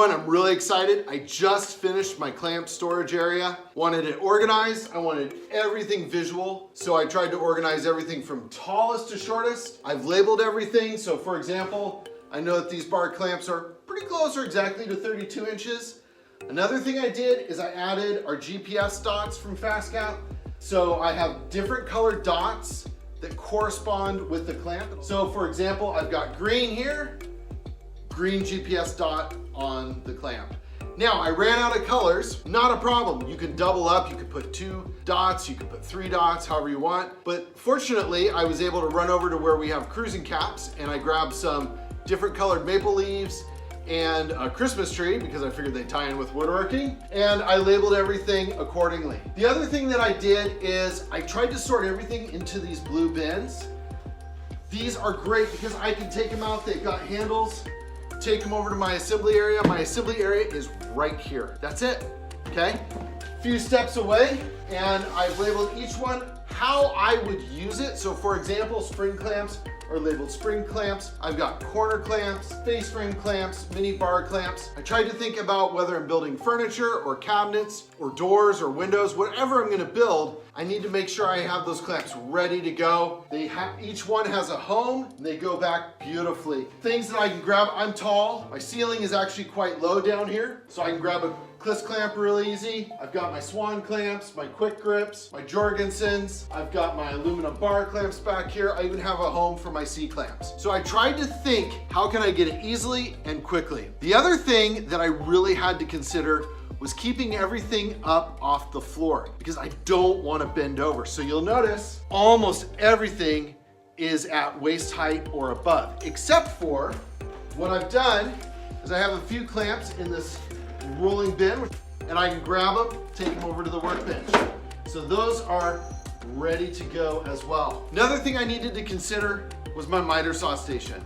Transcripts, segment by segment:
everyone, I'm really excited. I just finished my clamp storage area. Wanted it organized, I wanted everything visual. So I tried to organize everything from tallest to shortest. I've labeled everything. So for example, I know that these bar clamps are pretty close or exactly to 32 inches. Another thing I did is I added our GPS dots from fastcap. So I have different colored dots that correspond with the clamp. So for example, I've got green here, green GPS dot on the clamp. Now I ran out of colors, not a problem. You can double up, you could put 2 dots, you could put 3 dots, however you want. But fortunately, I was able to run over to where we have cruising caps and I grabbed some different colored maple leaves and a Christmas tree because I figured they'd tie in with woodworking, and I labeled everything accordingly. The other thing that I did is I tried to sort everything into these blue bins. These are great because I can take them out, they've got handles, take them over to my assembly area. My assembly area is right here. That's it, okay? A few steps away, and I've labeled each one how I would use it. So for example, spring clamps are labeled spring clamps. I've got corner clamps, face frame clamps, mini bar clamps. I tried to think about whether I'm building furniture or cabinets or doors or windows, whatever I'm gonna build, I need to make sure I have those clamps ready to go. Each one has a home, and they go back beautifully. Things that I can grab, I'm tall. My ceiling is actually quite low down here, so I can grab a Cliss clamp really easy. I've got my Swan clamps, my quick grips, my Jorgensens. I've got my aluminum bar clamps back here. I even have a home for my C clamps. So I tried to think, how can I get it easily and quickly? The other thing that I really had to consider was keeping everything up off the floor because I don't want to bend over. So you'll notice almost everything is at waist height or above, except for what I've done is I have a few clamps in this rolling bin and I can grab them, take them over to the workbench. So those are ready to go as well. Another thing I needed to consider was my miter saw station.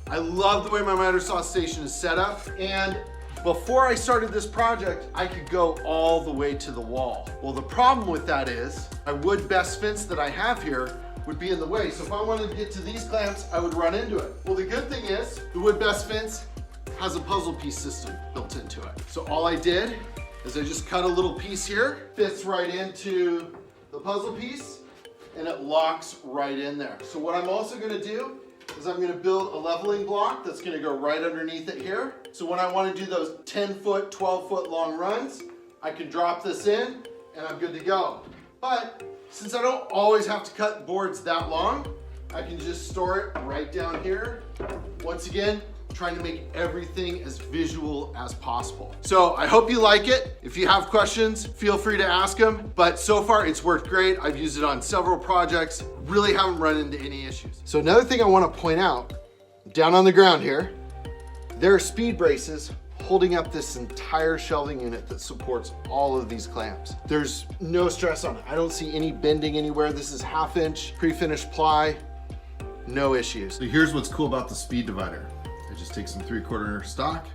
I love the way my miter saw station is set up, and before I started this project, I could go all the way to the wall. Well, the problem with that is my wood best fence that I have here would be in the way. So if I wanted to get to these clamps, I would run into it. Well, the good thing is the wood best fence has a puzzle piece system built into it. So all I did is I just cut a little piece here, fits right into the puzzle piece, and it locks right in there. So what I'm also gonna do is I'm gonna build a leveling block that's gonna go right underneath it here. So when I wanna do those 10-foot, 12-foot long runs, I can drop this in and I'm good to go. But since I don't always have to cut boards that long, I can just store it right down here. Once again, trying to make everything as visual as possible. So I hope you like it. If you have questions, feel free to ask them. But so far it's worked great. I've used it on several projects, really haven't run into any issues. So another thing I want to point out, down on the ground here, there are speed braces holding up this entire shelving unit that supports all of these clamps. There's no stress on it. I don't see any bending anywhere. This is 1/2 inch pre-finished ply, no issues. So here's what's cool about the speed divider. I just take some 3/4 stock,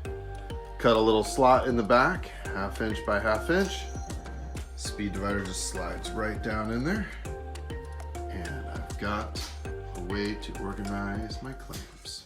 cut a little slot in the back, 1/2 inch by 1/2 inch. Speed divider just slides right down in there. And I've got a way to organize my clamps.